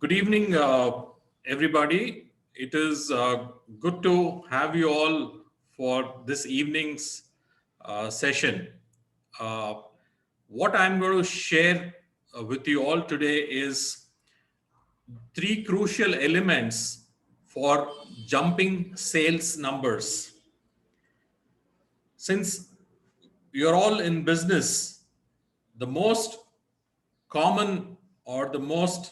Good evening, everybody. It is good to have you all for this evening's session. Uh, what I'm going to share with you all today is three crucial elements for jumping sales numbers. Since you're all in business, the most common or the most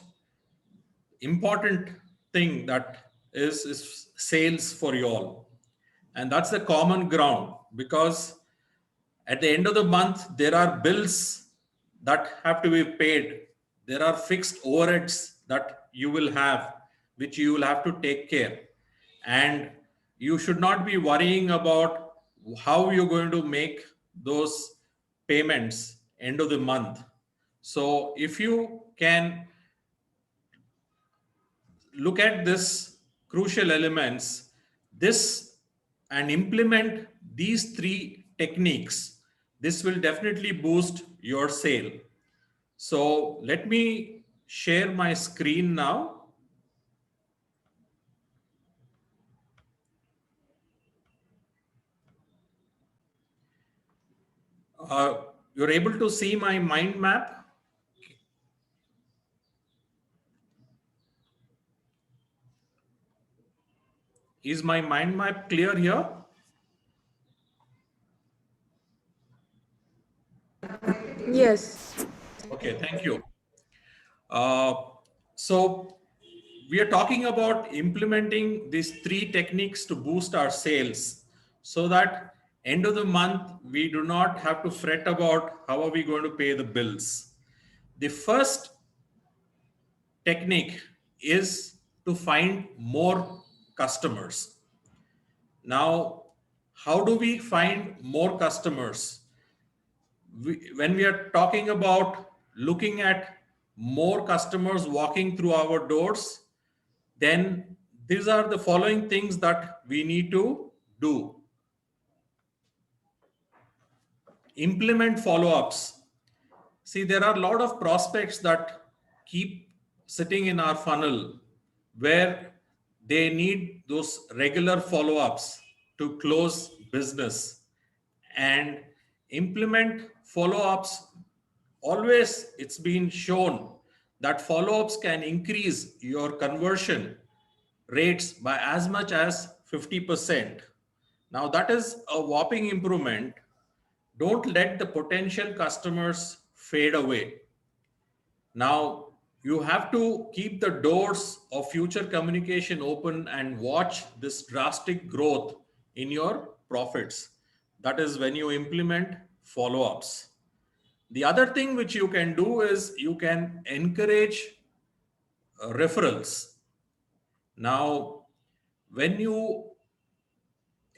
important thing that is sales for you all, and that's the common ground, because at the end of the month there are bills that have to be paid. There are fixed overheads that you will have, which you will have to take care, and you should not be worrying about how you're going to make those payments end of the month. So if you can look at this crucial elements, this, and implement these three techniques, this will definitely boost your sale. So let me share my screen now. You're able to see my mind map. Is my mind map clear here? Yes. Okay, thank you. Uh, so we are talking about implementing these three techniques to boost our sales, so that end of the month we do not have to fret about how are we going to pay the bills. The first technique is to find more customers. Now, how do we find more customers? When we are talking about looking at more customers walking through our doors, then these are the following things that we need to do. Implement follow-ups. See, there are a lot of prospects that keep sitting in our funnel where they need those regular follow-ups to close business. And implement follow-ups. Always it's been shown that follow-ups can increase your conversion rates by as much as 50%. Now that is a whopping improvement. Don't let the potential customers fade away. Now you have to keep the doors of future communication open and watch this drastic growth in your profits. That is when you implement follow-ups. The other thing which you can do is you can encourage referrals. Now, when you,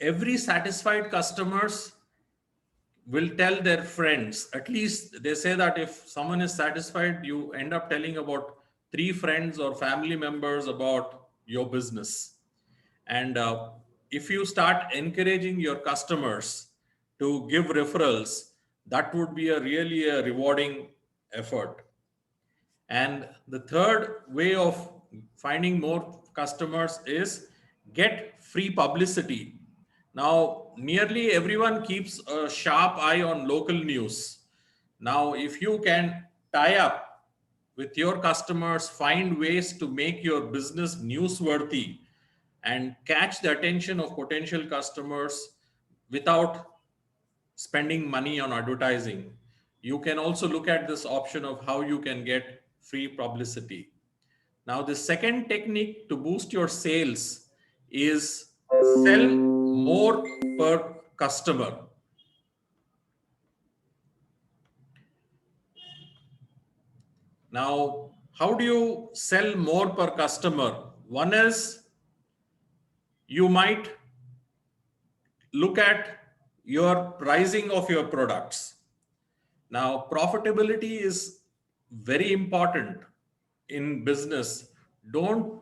every satisfied customers will tell their friends. At least they say that if someone is satisfied, you end up telling about 3 friends or family members about your business. And if you start encouraging your customers to give referrals, that would be a really a rewarding effort. And the third way of finding more customers is get free publicity. Now, nearly everyone keeps a sharp eye on local news. Now, if you can tie up with your customers, find ways to make your business newsworthy and catch the attention of potential customers without spending money on advertising. You can also look at this option of how you can get free publicity. Now, the second technique to boost your sales is sell more per customer. Now, how do you sell more per customer? One is you might look at your pricing of your products. Now, profitability is very important in business. Don't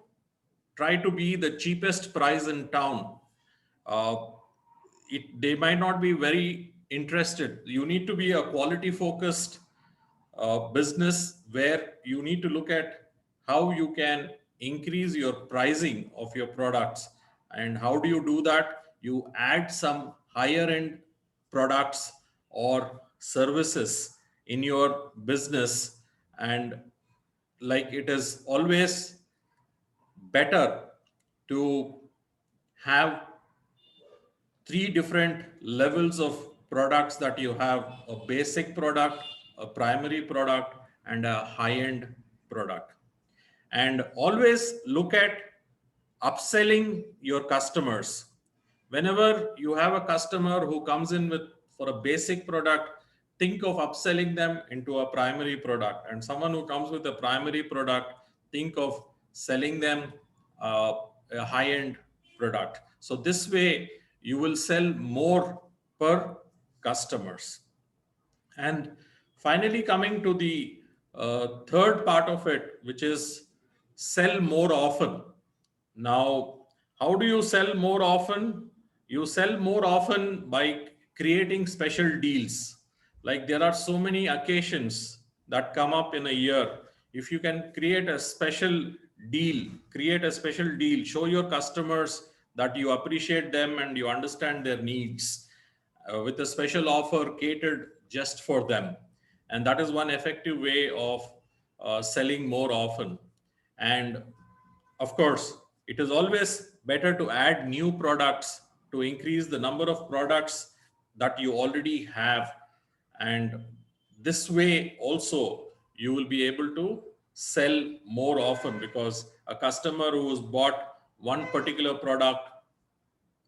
try to be the cheapest price in town. Uh, they might not be very interested. You need to be a quality focused business where you need to look at how you can increase your pricing of your products. And how do you do that? You add some higher end products or services in your business. And like, it is always better to have three different levels of products that you have: a basic product, a primary product, and a high-end product. And always look at upselling your customers. Whenever you have a customer who comes in with for a basic product, think of upselling them into a primary product. And someone who comes with a primary product, think of selling them a high-end product. So this way you will sell more per customers. And finally, coming to the third part of it, which is sell more often. Now, how do you sell more often? You sell more often by creating special deals. Like, there are so many occasions that come up in a year. If you can create a special deal, show your customers that you appreciate them and you understand their needs with a special offer catered just for them. And that is one effective way of selling more often. And of course, it is always better to add new products to increase the number of products that you already have. And this way also you will be able to sell more often, because a customer who has bought one particular product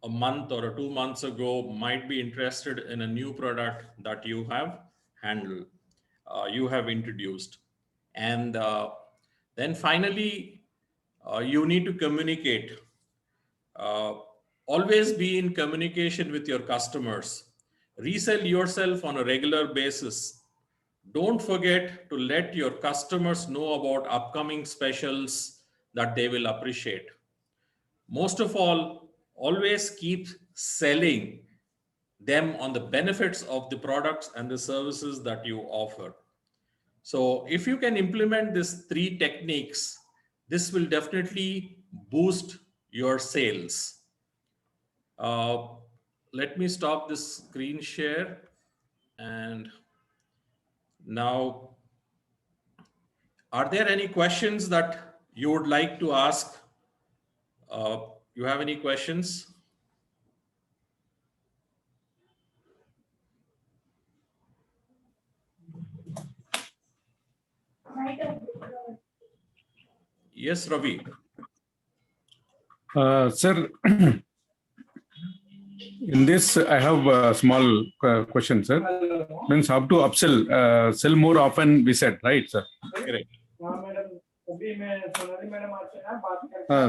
a month or 2 months ago might be interested in a new product that you have handled, you have introduced. And then finally, you need to communicate. Uh, Always be in communication with your customers. Resell yourself on a regular basis. Don't forget to let your customers know about upcoming specials that they will appreciate. Most of all, always keep selling them on the benefits of the products and the services that you offer. So if you can implement these three techniques, this will definitely boost your sales. Let me stop this screen share. And now, are there any questions that you would like to ask? You have any questions? Yes, Ravi. Sir, in this, I have a small question, sir. Means how to upsell, sell more often, we said, right, sir? Correct.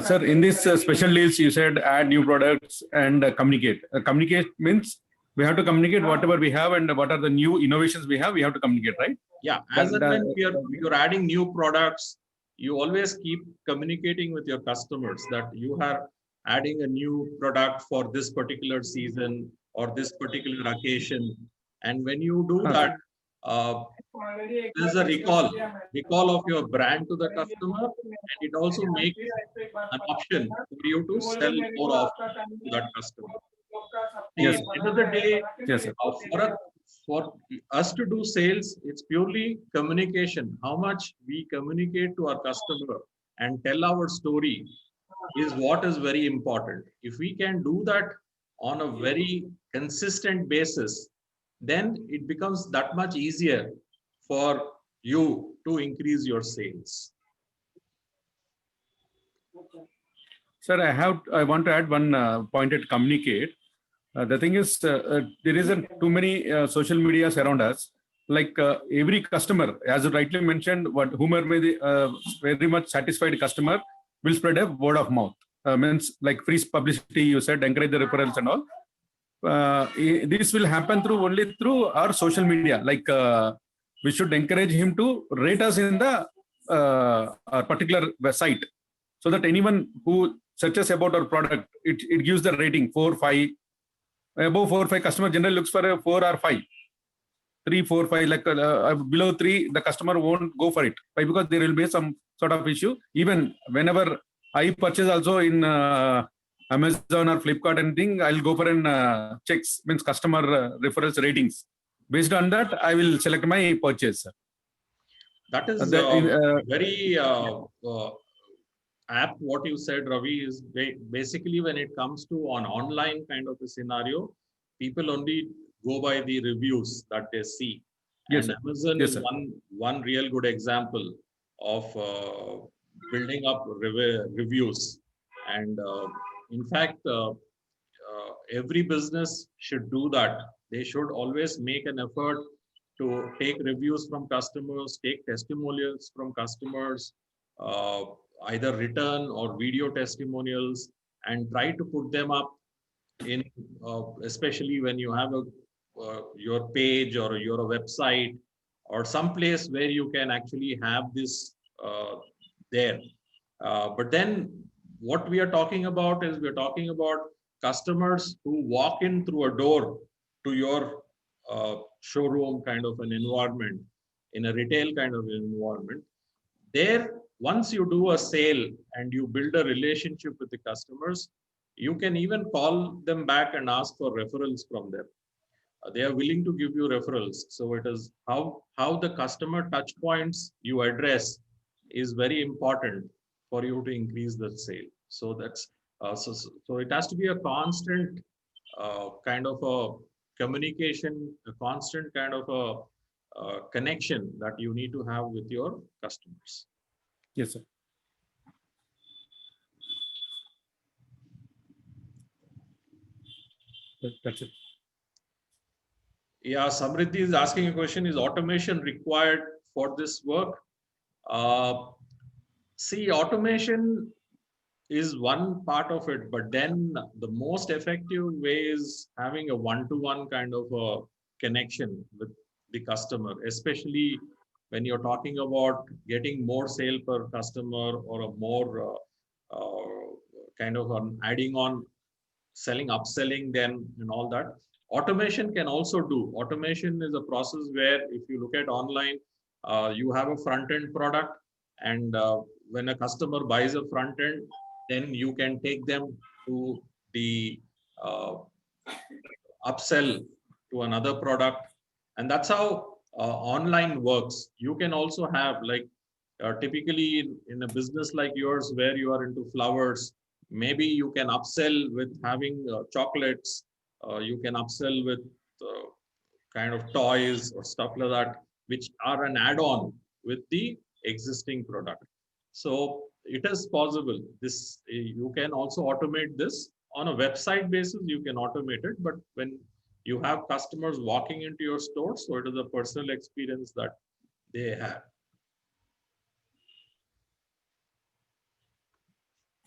Sir, in this special deals, you said add new products and communicate. Communicate means we have to communicate whatever we have and what are the new innovations we have, we have to communicate, right? Yeah, as and when you're adding new products, you always keep communicating with your customers that you are adding a new product for this particular season or this particular occasion. And when you do that, there's a recall of your brand to the customer, and it also makes an option for you to sell more often to that customer. Yes. At the end of the day, Yes, sir. for us to do sales, it's purely communication. How much we communicate to our customer and tell our story is what is very important. If we can do that on a very consistent basis, then it becomes that much easier for you to increase your sales. Sir, I want to add one point at communicate. The thing is, there isn't too many social medias around us. Like every customer, as you rightly mentioned, whomever may be very much satisfied customer will spread a word of mouth. Means like free publicity, you said, encourage the referrals and all. This will happen only through our social media. Like we should encourage him to rate us in the our particular website, so that anyone who searches about our product, it gives the rating 4, 5. Above 4, 5, customer generally looks for a 4 or 5. 3, 4, 5, like below 3, the customer won't go for it. Why? Because there will be some sort of issue. Even whenever I purchase also in Amazon or Flipkart anything, I'll go for an checks, means customer referrals ratings. Based on that, I will select my purchase. That is very apt. What you said, Ravi, is basically when it comes to an online kind of a scenario, people only go by the reviews that they see. Yes, and sir. Amazon Yes, is sir. one real good example of building up reviews. And in fact, every business should do that. They should always make an effort to take reviews from customers, take testimonials from customers, uh, either written or video testimonials, and try to put them up in, especially when you have your page or your website or some place where you can actually have this there. But then what we are talking about is we're talking about customers who walk in through a door to your showroom kind of an environment, in a retail kind of environment. There, once you do a sale and you build a relationship with the customers, you can even call them back and ask for referrals from them. They are willing to give you referrals. So it is how the customer touch points you address is very important for you to increase the sale. So that's so it has to be a constant kind of a communication, a constant kind of a connection that you need to have with your customers. Yes, sir. That's it. Yeah, Samriddhi is asking a question: is automation required for this work? See, automation is one part of it, but then the most effective way is having a one-to-one kind of a connection with the customer, especially when you're talking about getting more sale per customer or a more kind of an adding on, selling, upselling them and all that. Automation can also do. Automation is a process where if you look at online, you have a front-end product, and when a customer buys a front end, then you can take them to the upsell to another product. And that's how online works. You can also have, like, typically in a business like yours where you are into flowers, maybe you can upsell with having chocolates, you can upsell with kind of toys or stuff like that, which are an add-on with the existing product. So it is possible. This, you can also automate this on a website basis. You can automate it, but when you have customers walking into your store, so it is a personal experience that they have.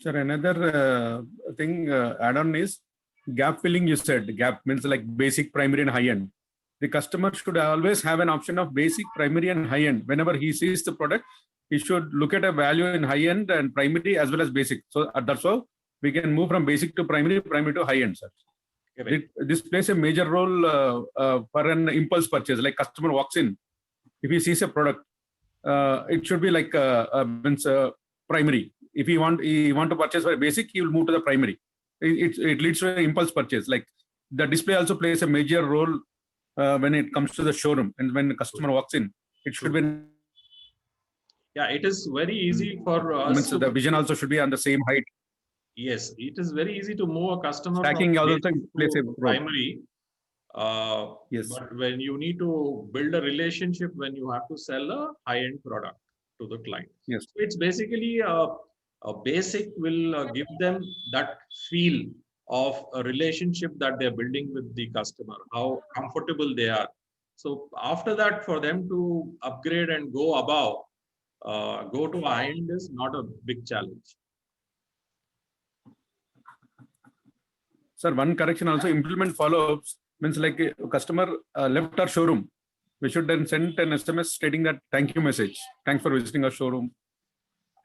Sir, another thing add-on is gap filling. You said gap means like basic, primary, and high-end. The customer should always have an option of basic, primary, and high-end. Whenever he sees the product, he should look at a value in high-end and primary as well as basic. So that's how we can move from basic to primary, primary to high-end, sir. This plays a major role for an impulse purchase. Like customer walks in, if he sees a product, it should be like primary. If he want to purchase for a basic, he will move to the primary. It leads to an impulse purchase. Like the display also plays a major role when it comes to the showroom, and when the customer walks in, it should be. Yeah, it is very easy for us. The vision also should be on the same height. Yes, it is very easy to move a customer Stacking from also plays a primary. Yes. But when you need to build a relationship, when you have to sell a high-end product to the client. Yes. So it's basically a basic will give them that feel of a relationship that they're building with the customer, how comfortable they are. So after that, for them to upgrade and go above, go to high-end is not a big challenge. Sir, one correction also, implement follow-ups means like a customer left our showroom. We should then send an SMS stating that thank you message. Thanks for visiting our showroom.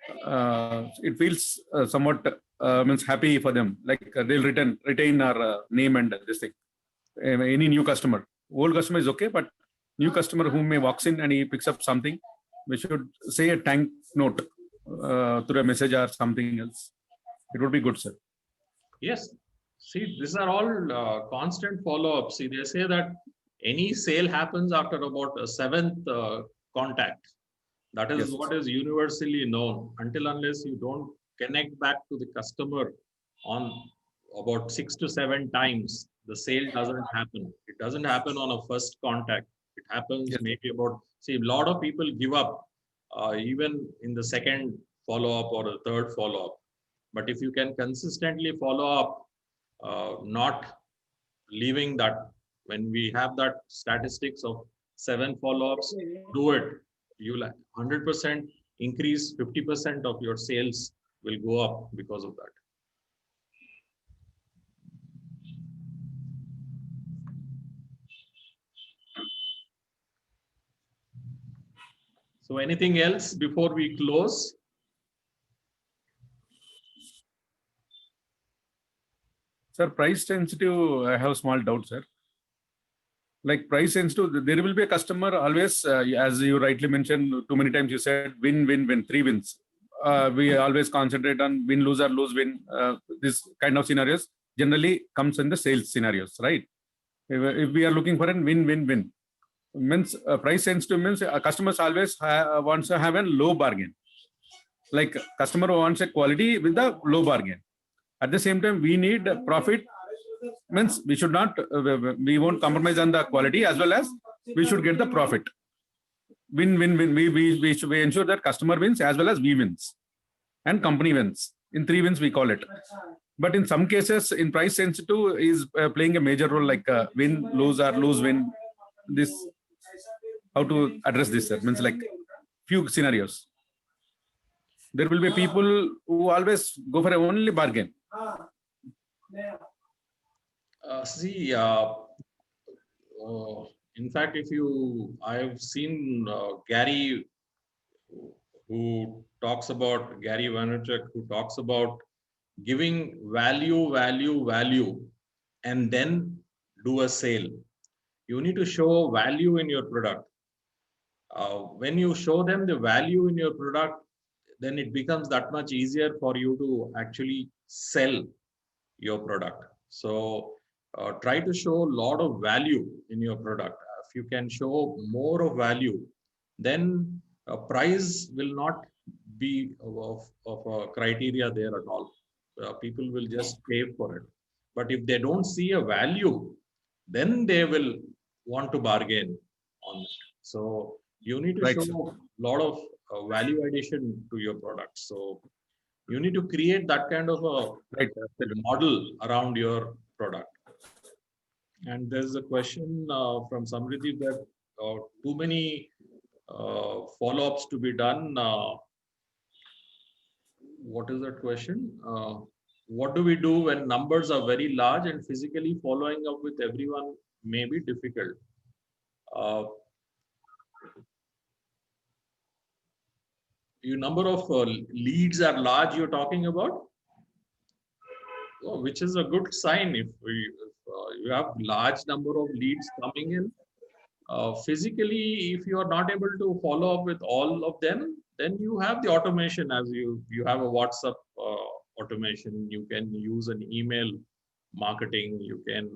It feels somewhat means happy for them. Like they'll retain our name and this thing. Any new customer, old customer is okay, but new customer whom may walks in and he picks up something, we should say a thank note through a message or something else. It would be good, sir. Yes. See, these are all constant follow-ups. See, they say that any sale happens after about a seventh contact. That is Yes. what is universally known. Until unless you don't connect back to the customer on about 6 to 7 times, the sale doesn't happen. It doesn't happen on a first contact. It happens Yes. maybe about, see, a lot of people give up even in the second follow-up or the third follow-up. But if you can consistently follow up, not leaving that, when we have that statistics of 7 follow-ups, do it. You'll 100% increase, 50% of your sales will go up because of that. So anything else before we close? Sir, price sensitive, I have a small doubt, sir. Like price sensitive, there will be a customer always, as you rightly mentioned, too many times you said win, win, win, 3 wins. We always concentrate on win, lose or lose, win. This kind of scenarios generally comes in the sales scenarios, right? If we are looking for a win, win, win, means price sensitive means customers always wants to have a low bargain. Like customer wants a quality with the low bargain. At the same time, we need profit, means we should not, we won't compromise on the quality, as well as we should get the profit. Win, win, win. We ensure that customer wins as well as we wins and company wins. In 3 wins, we call it. But in some cases, in price sensitive is playing a major role, like win, lose or lose, win. This, how to address this, sir? Means like few scenarios. There will be people who always go for a only bargain. See, in fact, I've seen Gary, who talks about, Gary Vaynerchuk, who talks about giving value, and then do a sale. You need to show value in your product. When you show them the value in your product, then it becomes that much easier for you to actually sell your product. So try to show a lot of value in your product. If you can show more of value, then price will not be of a criteria there at all. People will just pay for it. But if they don't see a value, then they will want to bargain on it. So you need to Right, show sir. a lot of value addition to your product. So you need to create that kind of a Right. model around your product. And there's a question from Samriddhi that too many follow-ups to be done. What is that question? What do we do when numbers are very large and physically following up with everyone may be difficult? Your number of leads are large, you're talking about? Oh, which is a good sign. If you have large number of leads coming in, physically, if you are not able to follow up with all of them, then you have the automation. As you have a WhatsApp automation, you can use an email marketing, you can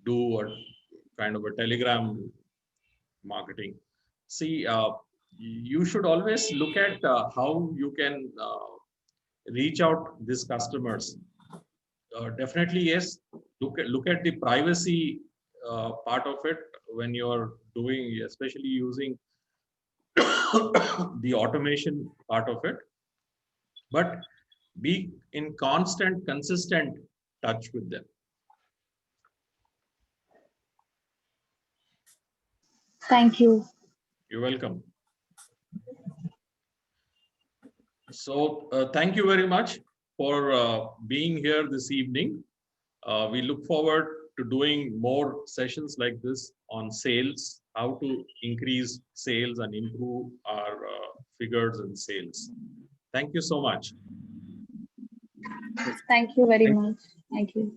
do a kind of a Telegram marketing. See, you should always look at how you can reach out these customers. Definitely, yes. Look at the privacy part of it when you're doing, especially using the automation part of it. But be in constant, consistent touch with them. Thank you. You're welcome. So thank you very much for being here this evening. We look forward to doing more sessions like this on sales, how to increase sales and improve our figures in sales. Thank you so much. Thank you very much. Thank you.